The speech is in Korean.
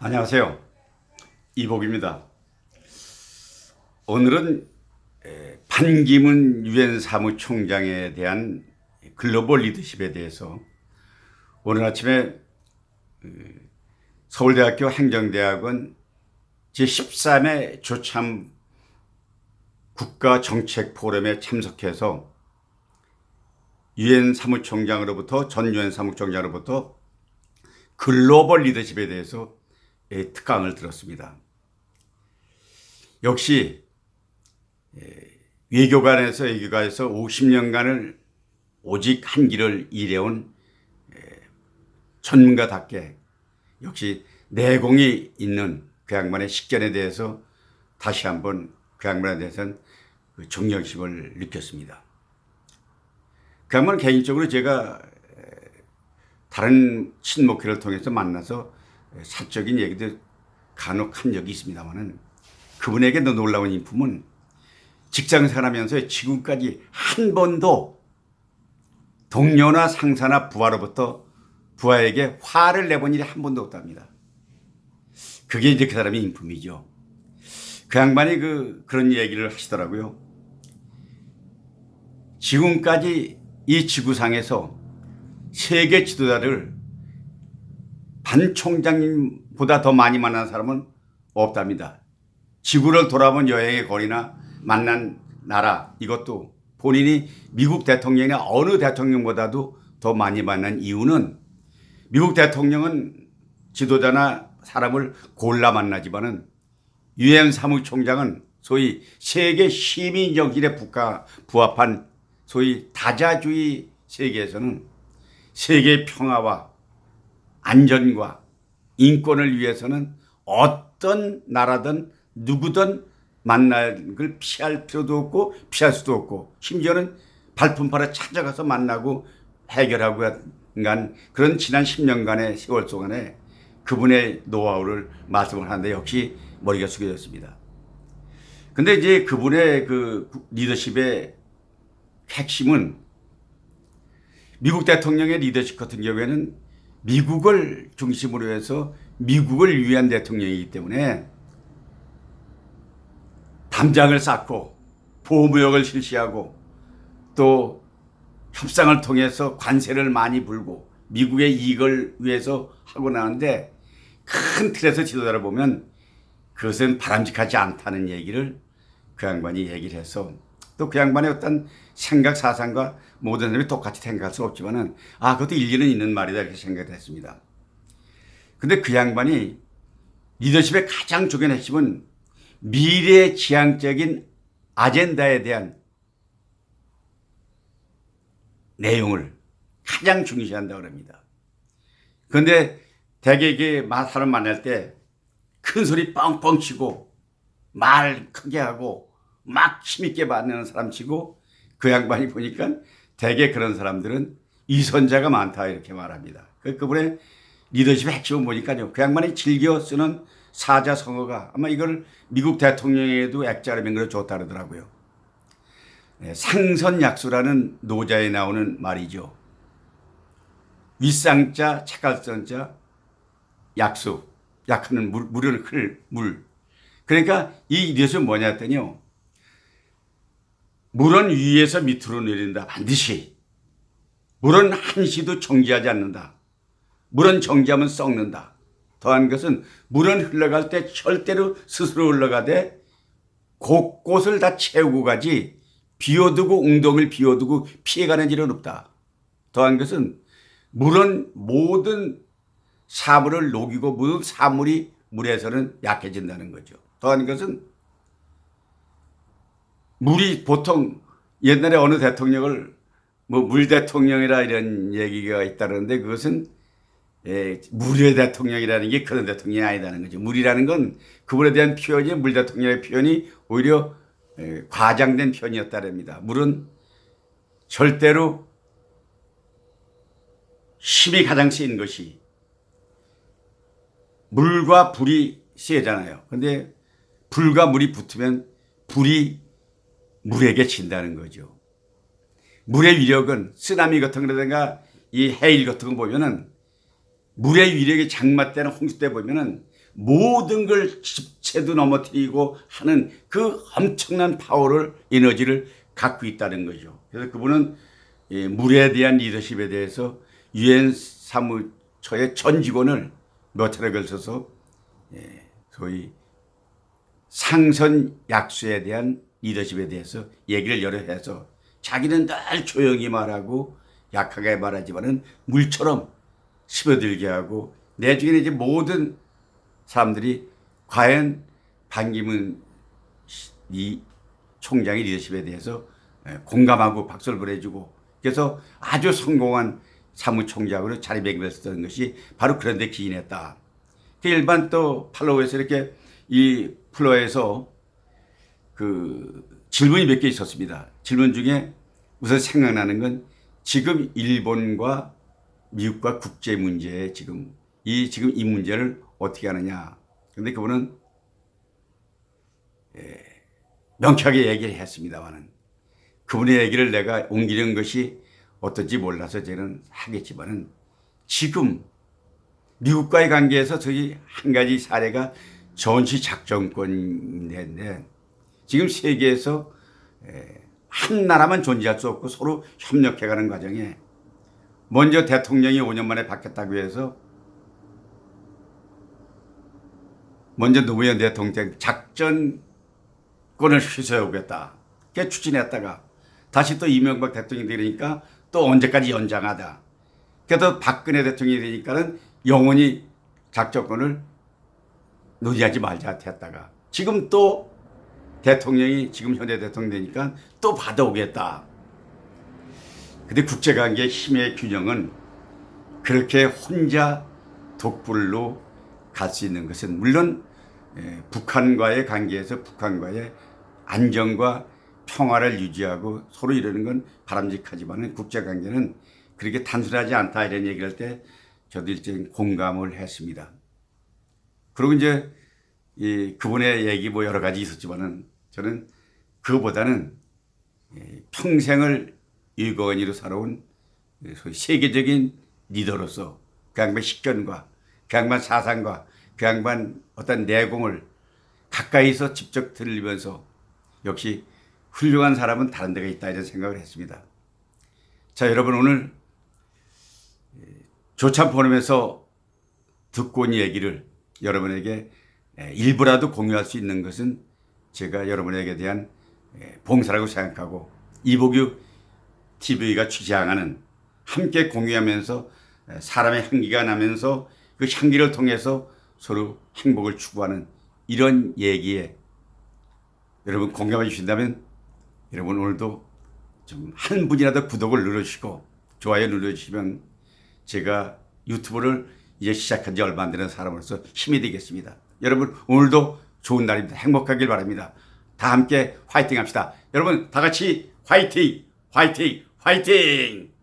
안녕하세요. 이복입니다. 오늘은 반기문 유엔 사무총장에 대한 글로벌 리더십에 대해서 오늘 아침에 서울대학교 행정대학원 제13회 조참 국가정책포럼에 참석해서 유엔 사무총장으로부터 전 유엔 사무총장으로부터 글로벌 리더십에 대해서 특강을 들었습니다. 역시 외교관에서 50년간을 오직 한 길을 일해온 전문가답게 역시 내공이 있는 그 양반의 식견에 대해서 다시 한번 그 양반에 대해서는 존경심을 느꼈습니다. 그 양반은 개인적으로 제가 다른 친목회를 통해서 만나서 사적인 얘기도 간혹 한 적이 있습니다만은 그분에게 더 놀라운 인품은 직장생활하면서 지금까지 한 번도 동료나 상사나 부하로부터 부하에게 화를 내본 일이 한 번도 없답니다. 그게 이제 그 사람의 인품이죠. 그 양반이 그런 얘기를 하시더라고요. 지금까지 이 지구상에서 세계 지도자를 반 총장님보다 더 많이 만난 사람은 없답니다. 지구를 돌아본 여행의 거리나 만난 나라, 이것도 본인이 미국 대통령이나 어느 대통령보다도 더 많이 만난 이유는 미국 대통령은 지도자나 사람을 골라 만나지만은 유엔 사무총장은 소위 세계 시민 정신에 부합한 소위 다자주의 세계에서는 세계 평화와 안전과 인권을 위해서는 어떤 나라든 누구든 만날 걸 피할 필요도 없고 피할 수도 없고 심지어는 발품팔아 찾아가서 만나고 해결하고 간 그런 지난 10년간의 세월 동안에 그분의 노하우를 말씀을 하는데 역시 머리가 숙여졌습니다. 근데 이제 그분의 그 리더십의 핵심은 미국 대통령의 리더십 같은 경우에는 미국을 중심으로 해서 미국을 위한 대통령이기 때문에 담장을 쌓고 보호무역을 실시하고 또 협상을 통해서 관세를 많이 불고 미국의 이익을 위해서 하고 나는데 큰 틀에서 지도자를 보면 그것은 바람직하지 않다는 얘기를 그 양반이 얘기를 해서 또 그 양반의 어떤 생각 사상과 모든 사람이 똑같이 생각할 수 없지만은 그것도 일리는 있는 말이다 이렇게 생각을 했습니다. 근데 그 양반이 리더십의 가장 중요한 핵심은 미래 지향적인 아젠다에 대한 내용을 가장 중시한다고 합니다. 그런데 대개 이게 사람 만날 때 큰 소리 뻥뻥 치고 말 크게 하고 막 힘있게 만나는 사람 치고 그 양반이 보니까 대개 그런 사람들은 이선자가 많다 이렇게 말합니다. 그분의 리더십의 핵심은 보니까요. 그 양반이 즐겨 쓰는 사자성어가 아마 이걸 미국 대통령에도 액자로 만들어 줬다 그러더라고요. 상선약수라는 노자에 나오는 말이죠. 윗상자, 책갈선자, 약수, 약하는 물은 물. 그러니까 이 리더십은 뭐냐 했더니요. 물은 위에서 밑으로 내린다. 반드시. 물은 한시도 정지하지 않는다. 물은 정지하면 썩는다. 더한 것은 물은 흘러갈 때 절대로 스스로 흘러가되 곳곳을 다 채우고 가지 비워두고 웅덩이를 비워두고 피해가는 일은 없다. 더한 것은 물은 모든 사물을 녹이고 모든 사물이 물에서는 약해진다는 거죠. 더한 것은 물이 보통 옛날에 어느 대통령을 물 대통령이라 이런 얘기가 있다는데 그것은 물의 대통령이라는 게 그런 대통령이 아니다는 거죠. 물이라는 건 그분에 대한 표현이 물 대통령의 표현이 오히려 과장된 표현이었다랍니다. 물은 절대로 힘이 가장 센 것이 물과 불이 세잖아요. 근데 불과 물이 붙으면 불이 물에게 진다는 거죠. 물의 위력은 쓰나미 같은 거라든가 이 해일 같은 거 보면은 물의 위력이 장마 때나 홍수 때 보면은 모든 걸 집체도 넘어뜨리고 하는 그 엄청난 파워를, 에너지를 갖고 있다는 거죠. 그래서 그분은 물에 대한 리더십에 대해서 유엔 사무처의 전 직원을 몇 차례 걸쳐서 소위 상선 약수에 대한 리더십에 대해서 얘기를 여러 해서 자기는 늘 조용히 말하고 약하게 말하지만은 물처럼 스며들게 하고 나중에는 이제 모든 사람들이 과연 반기문 이 총장의 리더십에 대해서 공감하고 박수를 보내주고 그래서 아주 성공한 사무총장으로 자리매김했었던 것이 바로 그런 데 기인했다. 일반 또 팔로우에서 이렇게 이 플로어에서 그 질문이 몇 개 있었습니다. 질문 중에 우선 생각나는 건 지금 일본과 미국과 국제 문제에 지금 이 문제를 어떻게 하느냐. 근데 그분은 명쾌하게 얘기를 했습니다만은 그분의 얘기를 내가 옮기는 것이 어떤지 몰라서 저는 하겠지만은 지금 미국과의 관계에서 저기 한 가지 사례가 전시작전권인데 지금 세계에서 한 나라만 존재할 수 없고 서로 협력해가는 과정에 먼저 대통령이 5년 만에 바뀌었다고 해서 먼저 노무현 대통령 작전권을 휘소해오겠다. 그게 추진했다가 다시 또 이명박 대통령이 되니까 또 언제까지 연장하다. 그래도 박근혜 대통령이 되니까는 영원히 작전권을 논의하지 말자 했다가 지금 또 대통령이 지금 현재 대통령 되니까 또 받아오겠다. 근데 국제관계의 힘의 균형은 그렇게 혼자 독불로 갈 수 있는 것은 물론 북한과의 관계에서 북한과의 안정과 평화를 유지하고 서로 이러는 건 바람직하지만 국제관계는 그렇게 단순하지 않다 이런 얘기를 할 때 저도 일정 공감을 했습니다. 그리고 이제 그분의 얘기 뭐 여러 가지 있었지만은 저는 그거보다는 평생을 유거원이로 살아온 세계적인 리더로서 그 양반 식견과 그 양반 사상과 그 양반 어떤 내공을 가까이서 직접 들으면서 역시 훌륭한 사람은 다른 데가 있다 이런 생각을 했습니다. 자, 여러분 오늘 조참 포럼에서 듣고 온 얘기를 여러분에게 일부라도 공유할 수 있는 것은 제가 여러분에게 대한 봉사라고 생각하고 이보규 TV가 주장하는 함께 공유하면서 사람의 향기가 나면서 그 향기를 통해서 서로 행복을 추구하는 이런 얘기에 여러분 공감해 주신다면 여러분 오늘도 좀 한 분이라도 구독을 눌러주시고 좋아요 눌러주시면 제가 유튜브를 이제 시작한 지 얼마 안 되는 사람으로서 힘이 되겠습니다. 여러분 오늘도 좋은 날입니다. 행복하길 바랍니다. 다 함께 화이팅 합시다. 여러분 다 같이 화이팅! 화이팅! 화이팅!